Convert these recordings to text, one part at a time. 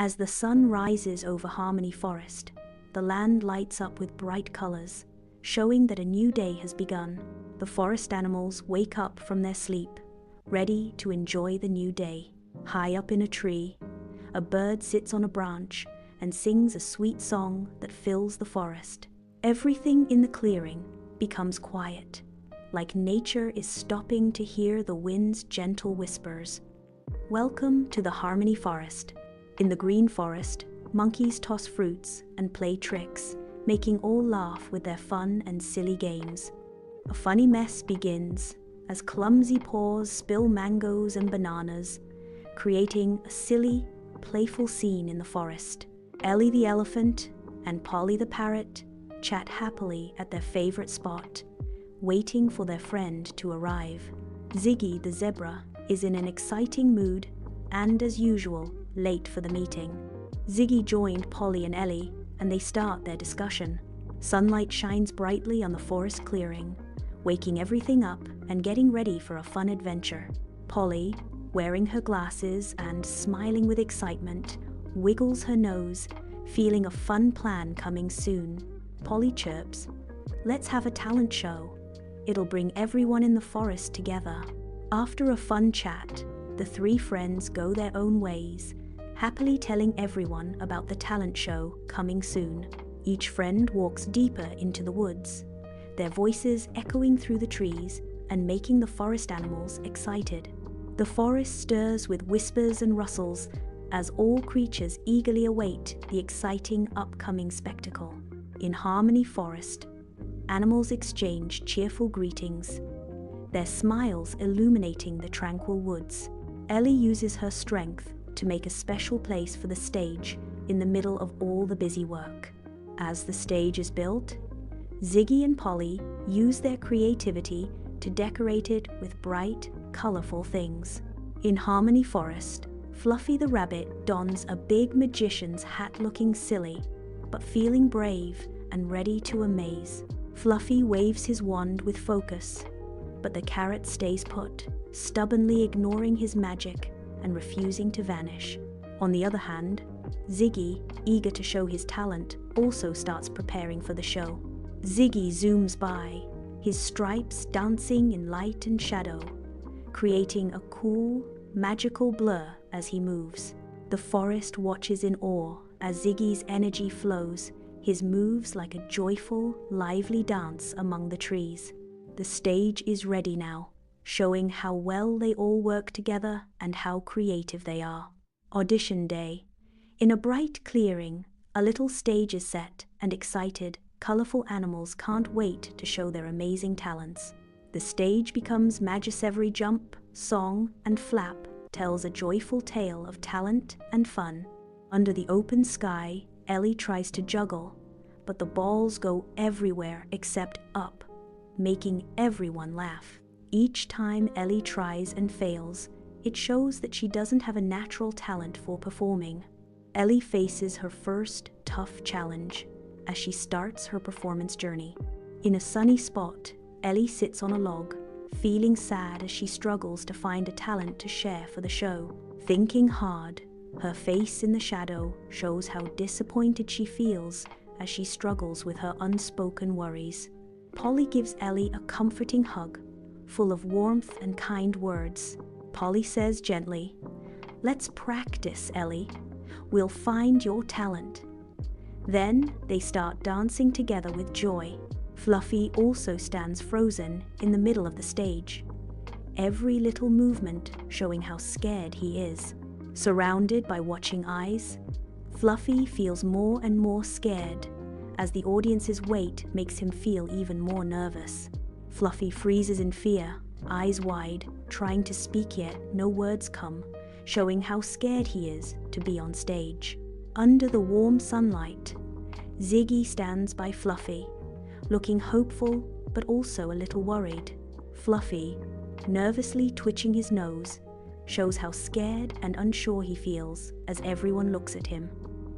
As the sun rises over Harmony Forest, the land lights up with bright colors, showing that a new day has begun. The forest animals wake up from their sleep, ready to enjoy the new day. High up in a tree, a bird sits on a branch and sings a sweet song that fills the forest. Everything in the clearing becomes quiet, like nature is stopping to hear the wind's gentle whispers. Welcome to the Harmony Forest. In the green forest, monkeys toss fruits and play tricks, making all laugh with their fun and silly games. A funny mess begins as clumsy paws spill mangoes and bananas, creating a silly, playful scene in the forest. Ellie the Elephant and Polly the Parrot chat happily at their favorite spot, waiting for their friend to arrive. Ziggy the Zebra is in an exciting mood and, as usual, late for the meeting. Ziggy joined Polly and Ellie, and they start their discussion. Sunlight shines brightly on the forest clearing, waking everything up and getting ready for a fun adventure. Polly, wearing her glasses and smiling with excitement, wiggles her nose, feeling a fun plan coming soon. Polly chirps, "Let's have a talent show. It'll bring everyone in the forest together." After a fun chat, the three friends go their own ways, happily telling everyone about the talent show coming soon. Each friend walks deeper into the woods, their voices echoing through the trees and making the forest animals excited. The forest stirs with whispers and rustles as all creatures eagerly await the exciting upcoming spectacle. In Harmony Forest, animals exchange cheerful greetings, their smiles illuminating the tranquil woods. Ellie uses her strength to make a special place for the stage in the middle of all the busy work. As the stage is built, Ziggy and Polly use their creativity to decorate it with bright, colorful things. In Harmony Forest, Fluffy the rabbit dons a big magician's hat, looking silly, but feeling brave and ready to amaze. Fluffy waves his wand with focus, but the carrot stays put, stubbornly ignoring his magic and refusing to vanish. On the other hand, Ziggy, eager to show his talent, also starts preparing for the show. Ziggy zooms by, his stripes dancing in light and shadow, creating a cool, magical blur as he moves. The forest watches in awe as Ziggy's energy flows, his moves like a joyful, lively dance among the trees. The stage is ready now, showing how well they all work together and how creative they are. Audition day. In a bright clearing, a little stage is set, and excited, colorful animals can't wait to show their amazing talents. The stage becomes magic. Every jump, song, and flap tells a joyful tale of talent and fun. Under the open sky, Ellie tries to juggle, but the balls go everywhere except up, making everyone laugh. Each time Ellie tries and fails, it shows that she doesn't have a natural talent for performing. Ellie faces her first tough challenge as she starts her performance journey. In a sunny spot, Ellie sits on a log, feeling sad as she struggles to find a talent to share for the show. Thinking hard, her face in the shadow shows how disappointed she feels as she struggles with her unspoken worries. Polly gives Ellie a comforting hug, full of warmth and kind words. Polly says gently, "Let's practice, Ellie. We'll find your talent." Then they start dancing together with joy. Fluffy also stands frozen in the middle of the stage, every little movement showing how scared he is. Surrounded by watching eyes, Fluffy feels more and more scared as the audience's weight makes him feel even more nervous. Fluffy freezes in fear, eyes wide, trying to speak yet no words come, showing how scared he is to be on stage. Under the warm sunlight, Ziggy stands by Fluffy, looking hopeful but also a little worried. Fluffy, nervously twitching his nose, shows how scared and unsure he feels as everyone looks at him.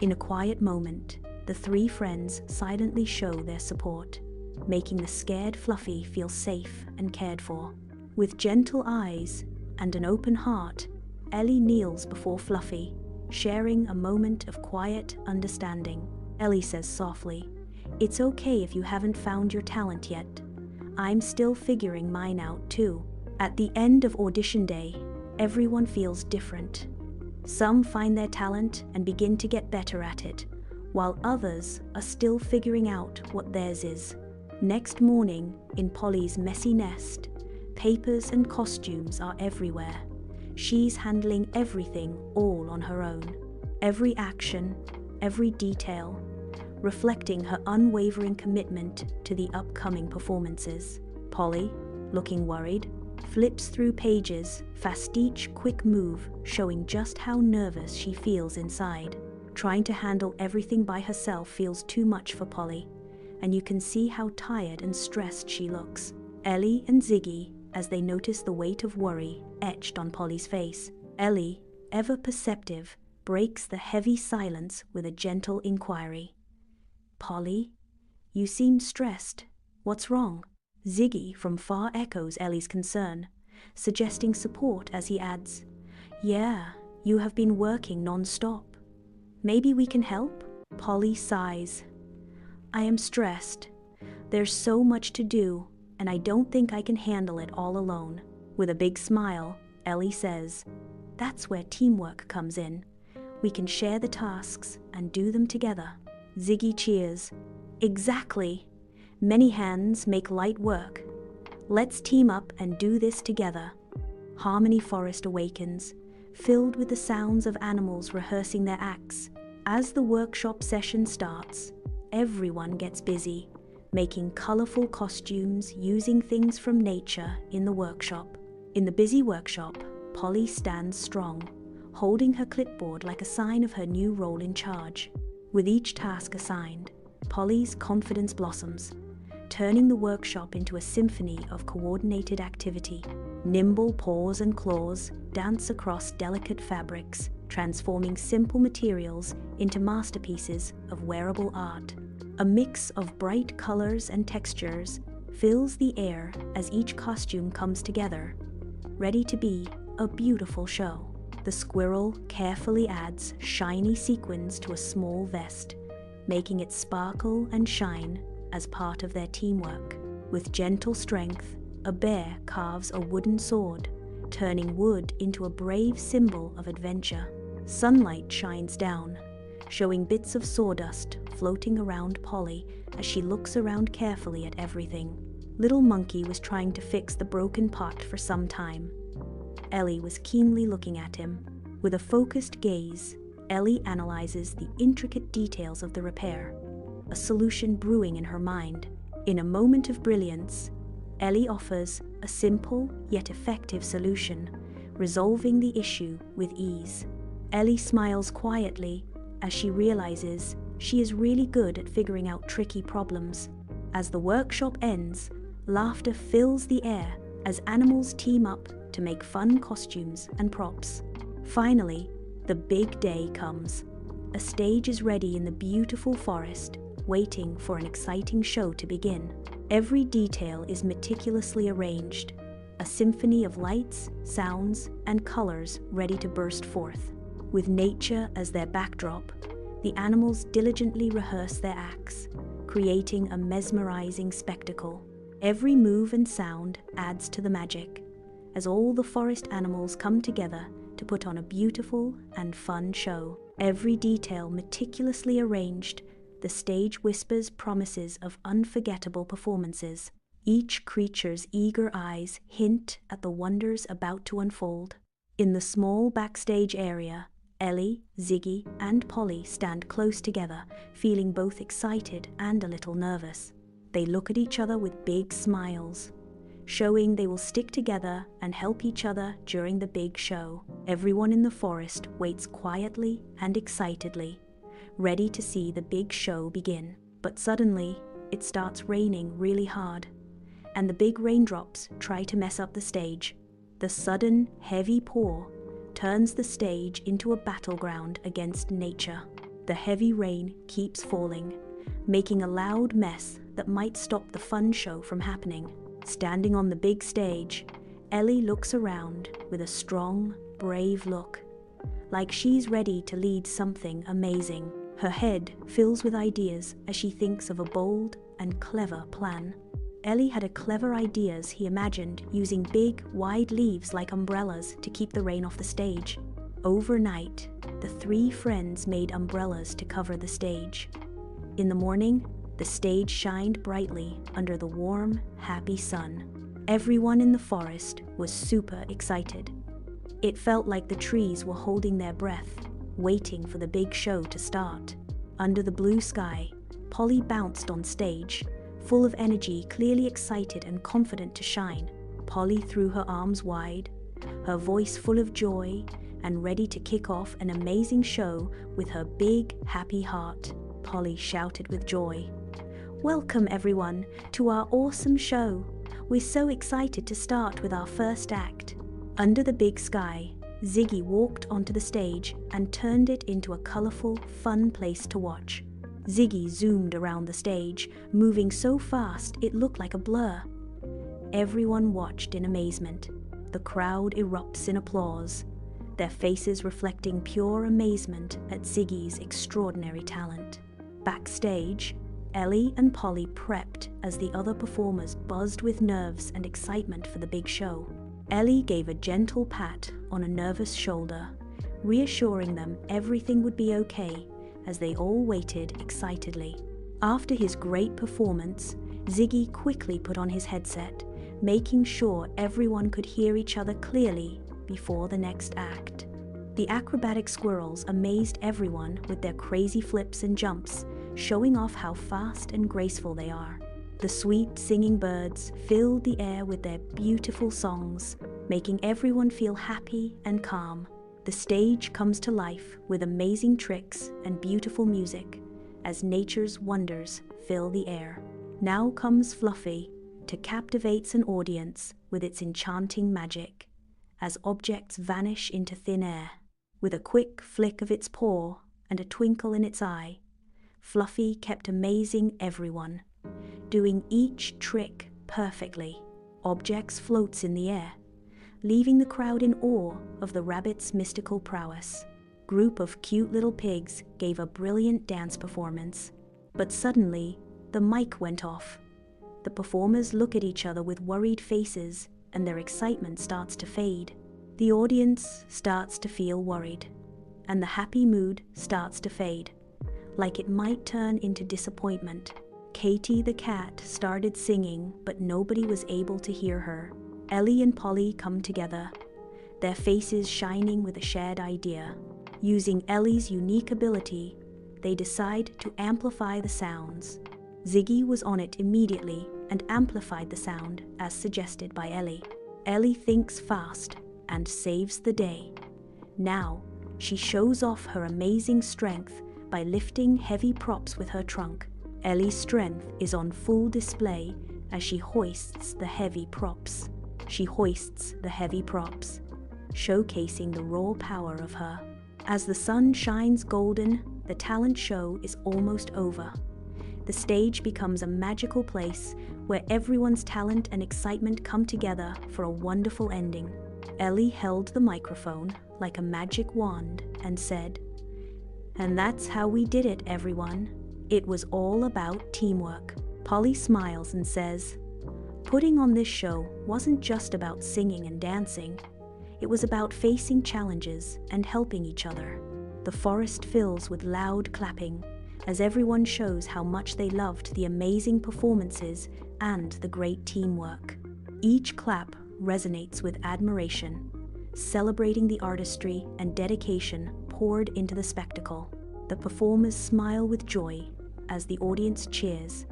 In a quiet moment, the three friends silently show their support, making the scared Fluffy feel safe and cared for. With gentle eyes and an open heart, Ellie kneels before Fluffy, sharing a moment of quiet understanding. Ellie says softly, "It's okay if you haven't found your talent yet. I'm still figuring mine out too." At the end of audition day, everyone feels different. Some find their talent and begin to get better at it, while others are still figuring out what theirs is. Next morning, in Polly's messy nest, papers and costumes are everywhere. She's handling everything all on her own. Every action, every detail, reflecting her unwavering commitment to the upcoming performances. Polly, looking worried, flips through pages, fast each quick move showing just how nervous she feels inside. Trying to handle everything by herself feels too much for Polly, and you can see how tired and stressed she looks. Ellie and Ziggy, as they notice the weight of worry etched on Polly's face. Ellie, ever perceptive, breaks the heavy silence with a gentle inquiry. "Polly, you seem stressed. What's wrong?" Ziggy from far echoes Ellie's concern, suggesting support as he adds, "Yeah, you have been working non-stop. Maybe we can help?" Polly sighs. "I am stressed. There's so much to do, and I don't think I can handle it all alone." With a big smile, Ellie says, "That's where teamwork comes in. We can share the tasks and do them together." Ziggy cheers. "Exactly. Many hands make light work. Let's team up and do this together." Harmony Forest awakens, filled with the sounds of animals rehearsing their acts. As the workshop session starts, everyone gets busy, making colorful costumes using things from nature in the workshop. In the busy workshop, Polly stands strong, holding her clipboard like a sign of her new role in charge. With each task assigned, Polly's confidence blossoms, turning the workshop into a symphony of coordinated activity. Nimble paws and claws dance across delicate fabrics, transforming simple materials into masterpieces of wearable art. A mix of bright colors and textures fills the air as each costume comes together, ready to be a beautiful show. The squirrel carefully adds shiny sequins to a small vest, making it sparkle and shine as part of their teamwork. With gentle strength, a bear carves a wooden sword, turning wood into a brave symbol of adventure. Sunlight shines down, showing bits of sawdust floating around Polly as she looks around carefully at everything. Little Monkey was trying to fix the broken pot for some time. Ellie was keenly looking at him. With a focused gaze, Ellie analyzes the intricate details of the repair, a solution brewing in her mind. In a moment of brilliance, Ellie offers a simple yet effective solution, resolving the issue with ease. Ellie smiles quietly as she realizes she is really good at figuring out tricky problems. As the workshop ends, laughter fills the air as animals team up to make fun costumes and props. Finally, the big day comes. A stage is ready in the beautiful forest, waiting for an exciting show to begin. Every detail is meticulously arranged, a symphony of lights, sounds, and colors ready to burst forth. With nature as their backdrop, the animals diligently rehearse their acts, creating a mesmerizing spectacle. Every move and sound adds to the magic, as all the forest animals come together to put on a beautiful and fun show. Every detail meticulously arranged, the stage whispers promises of unforgettable performances. Each creature's eager eyes hint at the wonders about to unfold. In the small backstage area, Ellie, Ziggy, and Polly stand close together, feeling both excited and a little nervous. They look at each other with big smiles, showing they will stick together and help each other during the big show. Everyone in the forest waits quietly and excitedly, ready to see the big show begin. But suddenly, it starts raining really hard, and the big raindrops try to mess up the stage. The sudden, heavy pour turns the stage into a battleground against nature. The heavy rain keeps falling, making a loud mess that might stop the fun show from happening. Standing on the big stage, Ellie looks around with a strong, brave look. like she's ready to lead something amazing. Her head fills with ideas as she thinks of a bold and clever plan. Ellie had a clever ideas he imagined using big, wide leaves like umbrellas to keep the rain off the stage. Overnight, the three friends made umbrellas to cover the stage. In the morning, the stage shined brightly under the warm, happy sun. Everyone in the forest was super excited. It felt like the trees were holding their breath, waiting for the big show to start. Under the blue sky, Polly bounced on stage, full of energy, clearly excited and confident to shine. Polly threw her arms wide, her voice full of joy, and ready to kick off an amazing show with her big, happy heart. Polly shouted with joy. "Welcome everyone to our awesome show. We're so excited to start with our first act." Under the big sky, Ziggy walked onto the stage and turned it into a colorful, fun place to watch. Ziggy zoomed around the stage, moving so fast it looked like a blur. Everyone watched in amazement. The crowd erupts in applause, their faces reflecting pure amazement at Ziggy's extraordinary talent. Backstage, Ellie and Polly prepped as the other performers buzzed with nerves and excitement for the big show. Ellie gave a gentle pat on a nervous shoulder, reassuring them everything would be okay as they all waited excitedly. After his great performance, Ziggy quickly put on his headset, making sure everyone could hear each other clearly before the next act. The acrobatic squirrels amazed everyone with their crazy flips and jumps, showing off how fast and graceful they are. The sweet singing birds filled the air with their beautiful songs, making everyone feel happy and calm. The stage comes to life with amazing tricks and beautiful music as nature's wonders fill the air. Now comes Fluffy to captivate an audience with its enchanting magic as objects vanish into thin air. With a quick flick of its paw and a twinkle in its eye, Fluffy kept amazing everyone, doing each trick perfectly. Objects floats in the air, leaving the crowd in awe of the rabbit's mystical prowess. Group of cute little pigs gave a brilliant dance performance, but suddenly the mic went off. The performers look at each other with worried faces and their excitement starts to fade. The audience starts to feel worried, and the happy mood starts to fade, like it might turn into disappointment. Katie the cat started singing, but nobody was able to hear her. Ellie and Polly come together, their faces shining with a shared idea. Using Ellie's unique ability, they decide to amplify the sounds. Ziggy was on it immediately and amplified the sound as suggested by Ellie. Ellie thinks fast and saves the day. Now, she shows off her amazing strength by lifting heavy props with her trunk. Ellie's strength is on full display as she hoists the heavy props. Showcasing the raw power of her. As the sun shines golden, the talent show is almost over. The stage becomes a magical place where everyone's talent and excitement come together for a wonderful ending. Ellie held the microphone like a magic wand and said, "And that's how we did it, everyone. It was all about teamwork." Polly smiles and says, "Putting on this show wasn't just about singing and dancing. It was about facing challenges and helping each other." The forest fills with loud clapping as everyone shows how much they loved the amazing performances and the great teamwork. Each clap resonates with admiration, celebrating the artistry and dedication poured into the spectacle. The performers smile with joy as the audience cheers,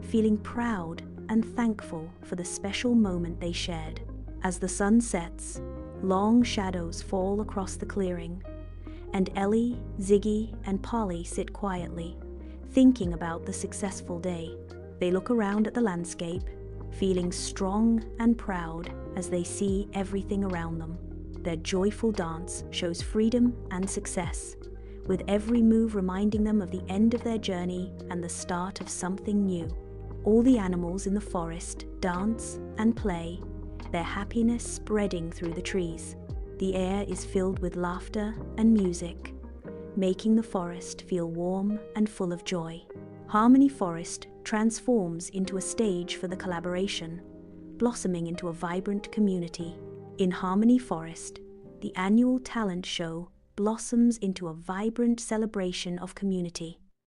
feeling proud and thankful for the special moment they shared. As the sun sets, long shadows fall across the clearing, and Ellie, Ziggy, and Polly sit quietly, thinking about the successful day. They look around at the landscape, feeling strong and proud as they see everything around them. Their joyful dance shows freedom and success, with every move reminding them of the end of their journey and the start of something new. All the animals in the forest dance and play, their happiness spreading through the trees. The air is filled with laughter and music, making the forest feel warm and full of joy. Harmony Forest transforms into a stage for the collaboration, blossoming into a vibrant community. In Harmony Forest, the annual talent show blossoms into a vibrant celebration of community.